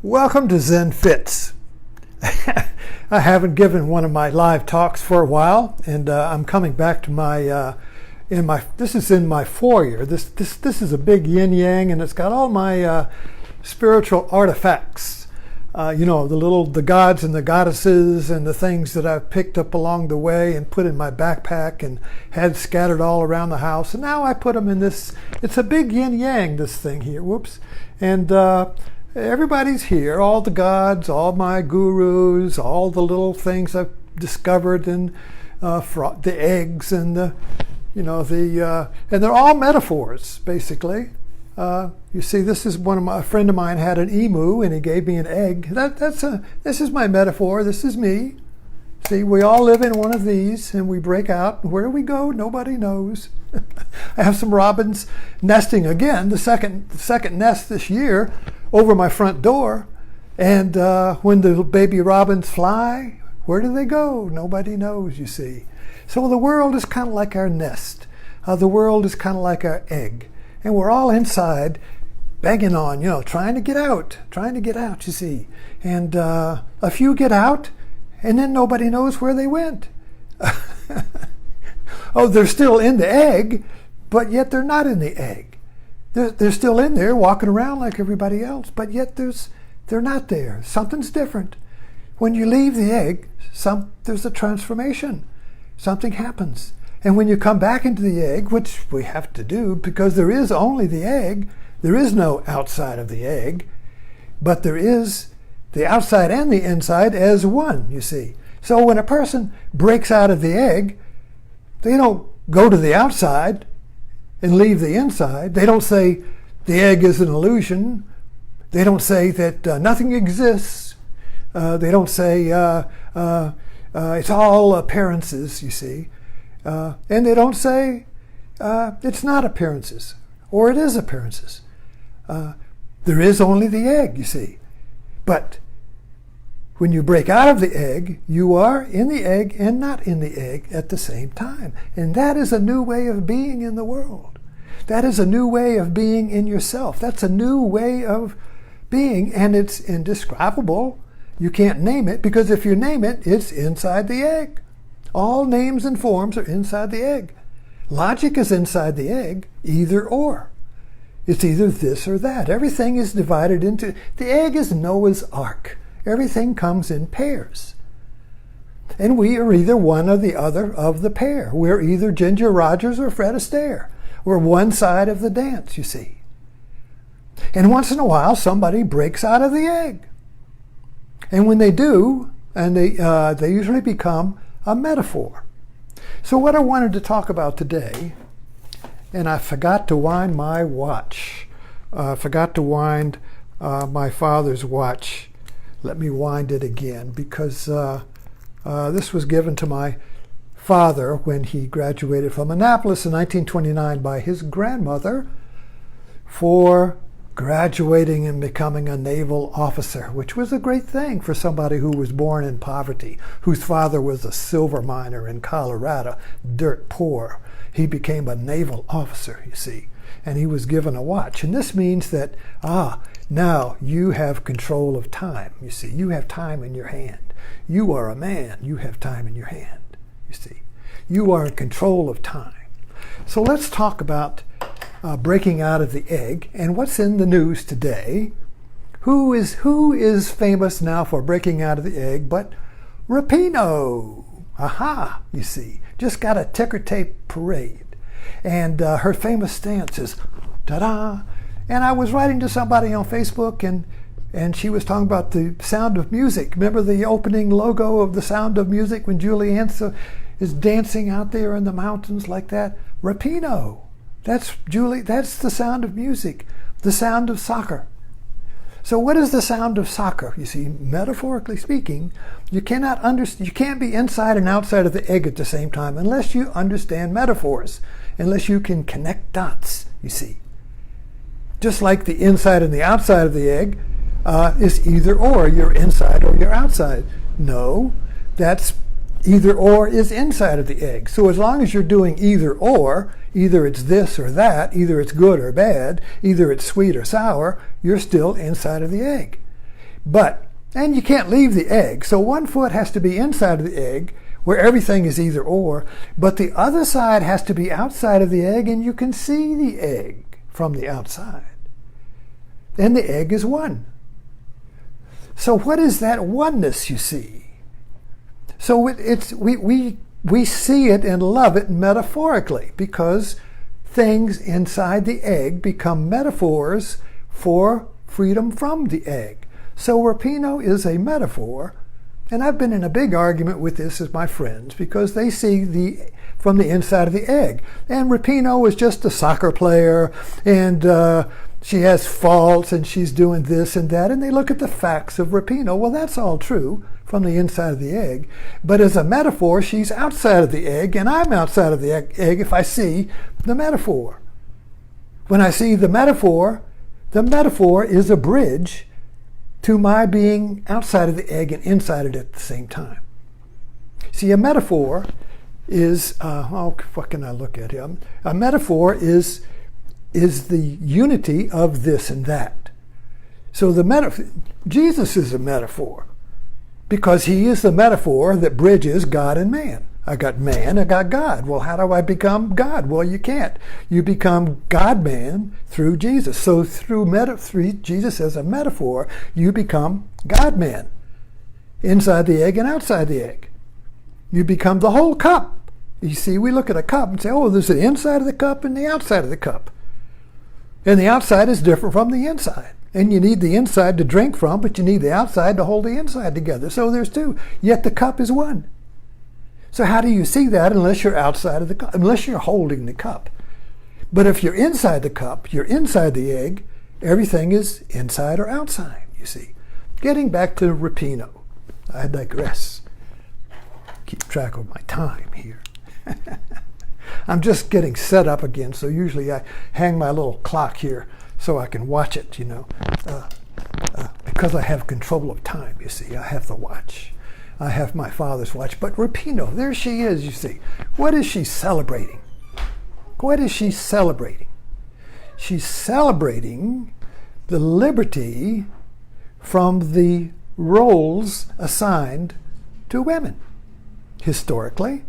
Welcome to Zen Fits. I haven't given one of my live talks for a while, and I'm coming back to this is in my foyer. This is a big yin yang, and it's got all my spiritual artifacts. The gods and the goddesses and the things that I've picked up along the way and put in my backpack and had scattered all around the house. And now I put them in this. It's a big yin yang, this thing here. Whoops. And everybody's here, all the gods, all my gurus, all the little things I've discovered, and the eggs, and and they're all metaphors, basically. You see, this is a friend of mine had an emu, and he gave me an egg. This is my metaphor. This is me. See, we all live in one of these, and we break out. Where do we go? Nobody knows. I have some robins nesting again, the second nest this year, over my front door. And when the baby robins fly, where do they go? Nobody knows, you see. So the world is kind of like our nest. The world is kind of like our egg. And we're all inside, banging on, trying to get out, you see. And a few get out, and then nobody knows where they went. Oh, they're still in the egg, but yet they're not in the egg. They're still in there walking around like everybody else, but yet they're not there. Something's different. When you leave the egg, there's a transformation. Something happens. And when you come back into the egg, which we have to do because there is only the egg, there is no outside of the egg, but there is the outside and the inside as one, you see. So when a person breaks out of the egg, they don't go to the outside and leave the inside. They don't say the egg is an illusion. They don't say that nothing exists. They don't say it's all appearances, you see. And they don't say it's not appearances, or it is appearances. There is only the egg, you see. But when you break out of the egg, you are in the egg and not in the egg at the same time. And that is a new way of being in the world. That is a new way of being in yourself. That's a new way of being, and it's indescribable. You can't name it, because if you name it, it's inside the egg. All names and forms are inside the egg. Logic is inside the egg, either or. It's either this or that. Everything is divided into... The egg is Noah's Ark. Everything comes in pairs. And we are either one or the other of the pair. We're either Ginger Rogers or Fred Astaire. We're one side of the dance, you see. And once in a while, somebody breaks out of the egg. And when they do, and they usually become a metaphor. So what I wanted to talk about today, and I forgot to wind my watch. Forgot to wind my father's watch. Let me wind it again, because this was given to my father when he graduated from Annapolis in 1929 by his grandmother for graduating and becoming a naval officer, which was a great thing for somebody who was born in poverty, whose father was a silver miner in Colorado, dirt poor. He became a naval officer, you see, and he was given a watch. And this means that, now you have control of time, you see. You have time in your hand. You are a man. You have time in your hand, you see. You are in control of time. So let's talk about breaking out of the egg and what's in the news today. Who is famous now for breaking out of the egg but Rapinoe? Aha, you see. Just got a ticker tape parade. And her famous stance is, ta-da. And I was writing to somebody on Facebook, and she was talking about the Sound of Music. Remember the opening logo of the Sound of Music when Julie Andrews is dancing out there in the mountains like that? Rapinoe. That's the Sound of Music, the sound of soccer. So what is the sound of soccer? You see, metaphorically speaking, you can't be inside and outside of the egg at the same time unless you understand metaphors, unless you can connect dots, you see. Just like the inside and the outside of the egg is either or. You're inside or you're outside. No, that's either or is inside of the egg. So as long as you're doing either or, either it's this or that, either it's good or bad, either it's sweet or sour, you're still inside of the egg. And you can't leave the egg. So one foot has to be inside of the egg, where everything is either or, but the other side has to be outside of the egg, and you can see the egg from the outside. And the egg is one. So what is that oneness you see? So we see it and love it metaphorically, because things inside the egg become metaphors for freedom from the egg. So Rapinoe is a metaphor, and I've been in a big argument with this as my friends, because they see from the inside of the egg. And Rapinoe is just a soccer player, and she has faults, and she's doing this and that, and they look at the facts of Rapinoe. Well, that's all true from the inside of the egg, but as a metaphor, she's outside of the egg, and I'm outside of the egg if I see the metaphor. When I see the metaphor is a bridge to my being outside of the egg and inside it at the same time. See, a metaphor is, what can I look at here? A metaphor is the unity of this and that. So Jesus is a metaphor, because he is the metaphor that bridges God and man. I got man, I got God. Well, how do I become God? Well, you can't. You become God-man through Jesus. So through Jesus as a metaphor, you become God-man, inside the egg and outside the egg. You become the whole cup. You see, we look at a cup and say, oh, there's the inside of the cup and the outside of the cup. And the outside is different from the inside. And you need the inside to drink from, but you need the outside to hold the inside together. So there's two, yet the cup is one. So how do you see that unless you're outside of the cup, unless you're holding the cup? But if you're inside the cup, you're inside the egg, everything is inside or outside, you see. Getting back to Rapinoe, I digress. Keep track of my time here. I'm just getting set up again, so usually I hang my little clock here so I can watch it, because I have control of time, you see. I have the watch. I have my father's watch. But Rapinoe, there she is, you see. What is she celebrating? What is she celebrating? She's celebrating the liberty from the roles assigned to women. Historically,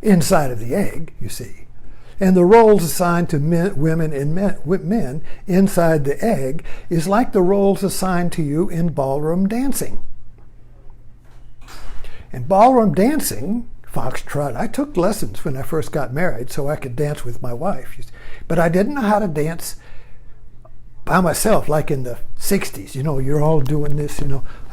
inside of the egg, you see. And the roles assigned to women and men inside the egg is like the roles assigned to you in ballroom dancing. In ballroom dancing, foxtrot, I took lessons when I first got married so I could dance with my wife. But I didn't know how to dance by myself, like in the 60s. You're all doing this,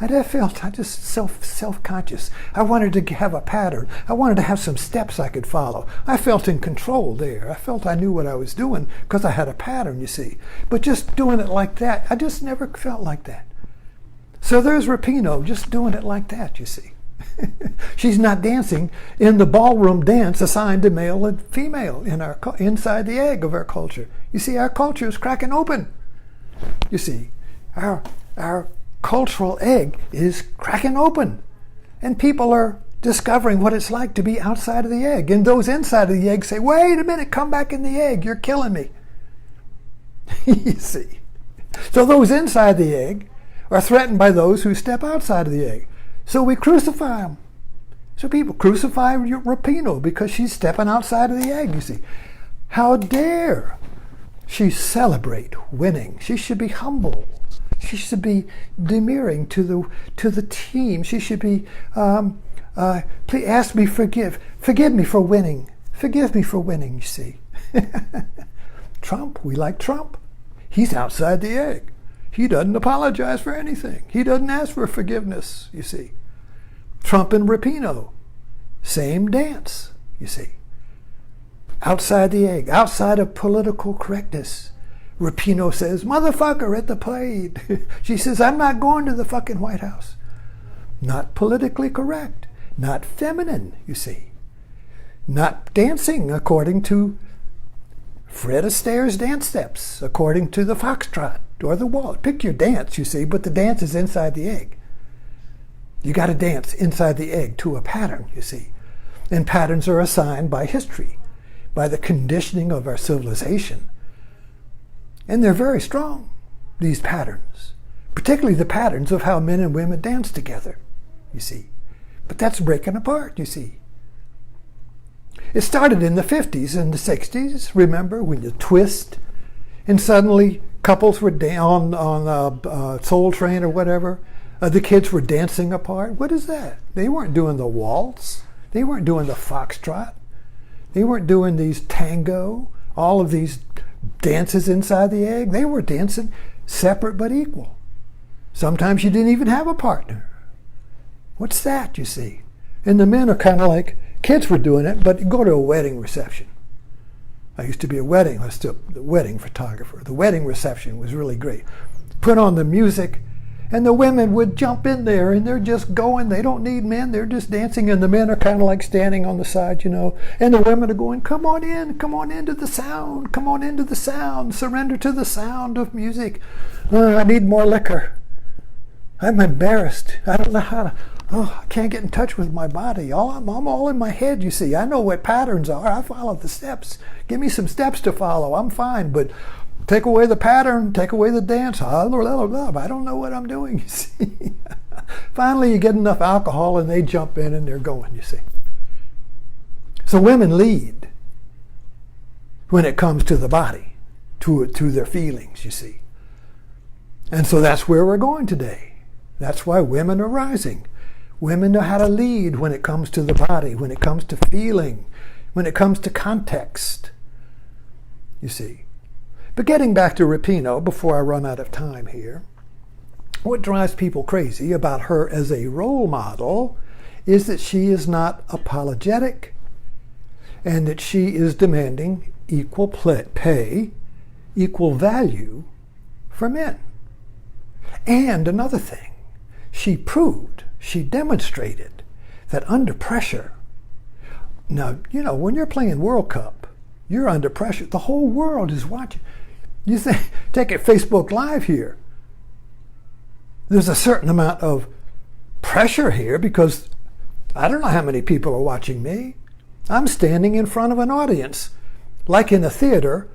I just self-conscious. I wanted to have a pattern. I wanted to have some steps I could follow. I felt in control there. I felt I knew what I was doing because I had a pattern, you see. But just doing it like that, I just never felt like that. So there's Rapinoe just doing it like that, you see. She's not dancing in the ballroom dance assigned to male and female inside the egg of our culture. You see, our culture is cracking open. You see, our cultural egg is cracking open, and people are discovering what it's like to be outside of the egg. And those inside of the egg say, wait a minute, come back in the egg, you're killing me. You see. So those inside the egg are threatened by those who step outside of the egg. So we crucify them. So people crucify Rapinoe because she's stepping outside of the egg, you see. How dare she celebrate winning? She should be humble. She should be demurring to the team. She should be, please forgive me for winning. Forgive me for winning, you see. Trump, we like Trump. He's outside the egg. He doesn't apologize for anything. He doesn't ask for forgiveness, you see. Trump and Rapinoe, same dance, you see. Outside the egg, outside of political correctness. Rapinoe says, motherfucker at the parade. She says, I'm not going to the fucking White House. Not politically correct. Not feminine, you see. Not dancing according to Fred Astaire's dance steps, according to the foxtrot or the waltz. Pick your dance, you see, but the dance is inside the egg. You got to dance inside the egg to a pattern, you see. And patterns are assigned by history, by the conditioning of our civilization. And they're very strong, these patterns. particularly the patterns of how men and women dance together, you see. But that's breaking apart, you see. It started in the 50s and the 60s, remember, when you twist, and suddenly couples were on Soul Train or whatever. The kids were dancing apart. What is that? They weren't doing the waltz. They weren't doing the foxtrot. They weren't doing these tango, all of these dances inside the egg. They were dancing separate but equal. Sometimes you didn't even have a partner. What's that, you see? And the men are kind of like, kids were doing it, but go to a wedding reception. I used to be I was still the wedding photographer. The wedding reception was really great. Put on the music, and the women would jump in there, and they're just going. They don't need men. They're just dancing, and the men are kind of like standing on the side, you know. And the women are going, come on into the sound, come on into the sound, surrender to the sound of music. I need more liquor. I'm embarrassed. I don't know how to, I can't get in touch with my body. I'm all in my head, you see. I know what patterns are. I follow the steps. Give me some steps to follow. I'm fine, but take away the pattern, take away the dance. I don't know what I'm doing, you see. Finally, you get enough alcohol and they jump in and they're going, you see. So women lead when it comes to the body, to their feelings, you see. And so that's where we're going today. That's why women are rising. Women know how to lead when it comes to the body, when it comes to feeling, when it comes to context, you see. But getting back to Rapinoe, before I run out of time here, what drives people crazy about her as a role model is that she is not apologetic and that she is demanding equal pay, equal value for men. And another thing, she demonstrated that under pressure, now, you know, when you're playing World Cup, you're under pressure. The whole world is watching. You think, take it Facebook Live here. There's a certain amount of pressure here because I don't know how many people are watching me. I'm standing in front of an audience, like in a theater,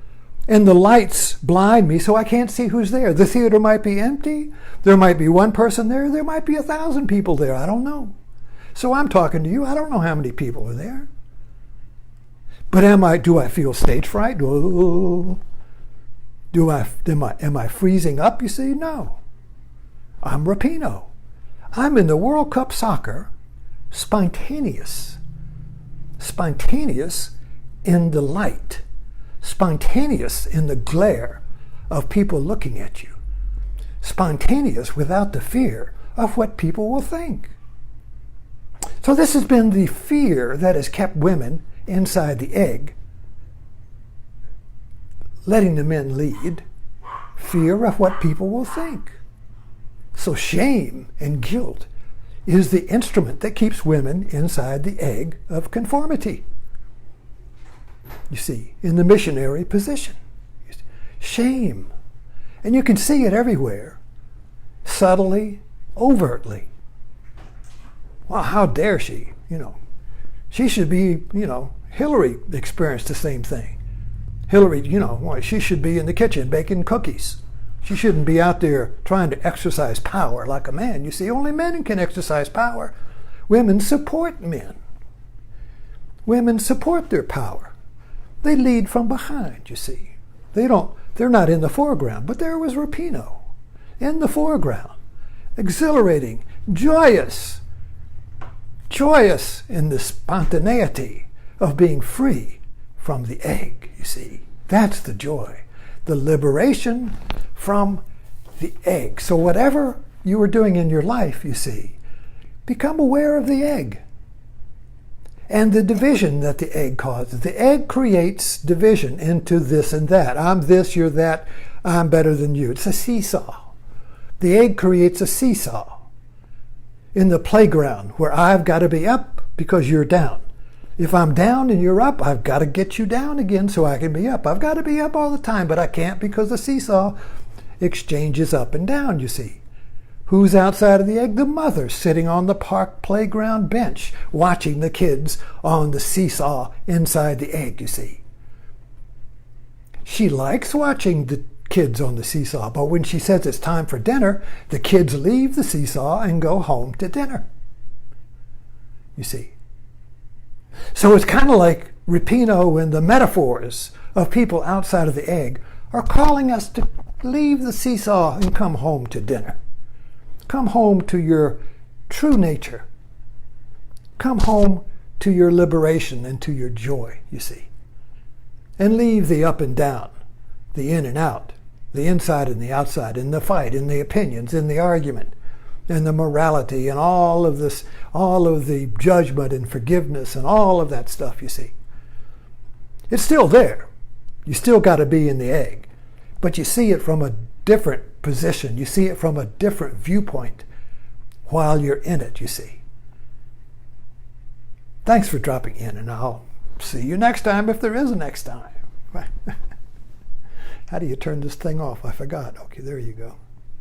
and the lights blind me so I can't see who's there. The theater might be empty. There might be one person there. There might be 1,000 people there. I don't know. So I'm talking to you. I don't know how many people are there. But do I feel stage fright? Oh. Am I freezing up, you see? No. I'm Rapinoe. I'm in the World Cup soccer, spontaneous in the light, spontaneous in the glare of people looking at you, spontaneous without the fear of what people will think. So this has been the fear that has kept women inside the egg, letting the men lead, fear of what people will think. So shame and guilt is the instrument that keeps women inside the egg of conformity. You see, in the missionary position. Shame. And you can see it everywhere, subtly, overtly. Well, how dare she? You know, she should be, Hillary experienced the same thing. Hillary, she should be in the kitchen baking cookies. She shouldn't be out there trying to exercise power like a man. You see, only men can exercise power. Women support men. Women support their power. They lead from behind, you see. They're not in the foreground, but there was Rapinoe in the foreground, exhilarating, joyous in the spontaneity of being free from the egg, you see. That's the joy, the liberation from the egg. So whatever you are doing in your life, you see, become aware of the egg and the division that the egg causes. The egg creates division into this and that. I'm this, you're that, I'm better than you. It's a seesaw. The egg creates a seesaw in the playground where I've got to be up because you're down. If I'm down and you're up, I've got to get you down again so I can be up. I've got to be up all the time, but I can't because the seesaw exchanges up and down, you see. Who's outside of the egg? The mother sitting on the park playground bench watching the kids on the seesaw inside the egg, you see. She likes watching the kids on the seesaw. But when she says it's time for dinner, the kids leave the seesaw and go home to dinner. You see. So it's kind of like Rapinoe and the metaphors of people outside of the egg are calling us to leave the seesaw and come home to dinner. Come home to your true nature. Come home to your liberation and to your joy, you see. And leave the up and down, the in and out, the inside and the outside, and the fight, and the opinions, and the argument, and the morality, and all of this, all of the judgment and forgiveness, and all of that stuff, you see. It's still there. You still got to be in the egg. But you see it from a different position. You see it from a different viewpoint while you're in it, you see. Thanks for dropping in, and I'll see you next time if there is a next time. How do you turn this thing off? I forgot. Okay, there you go.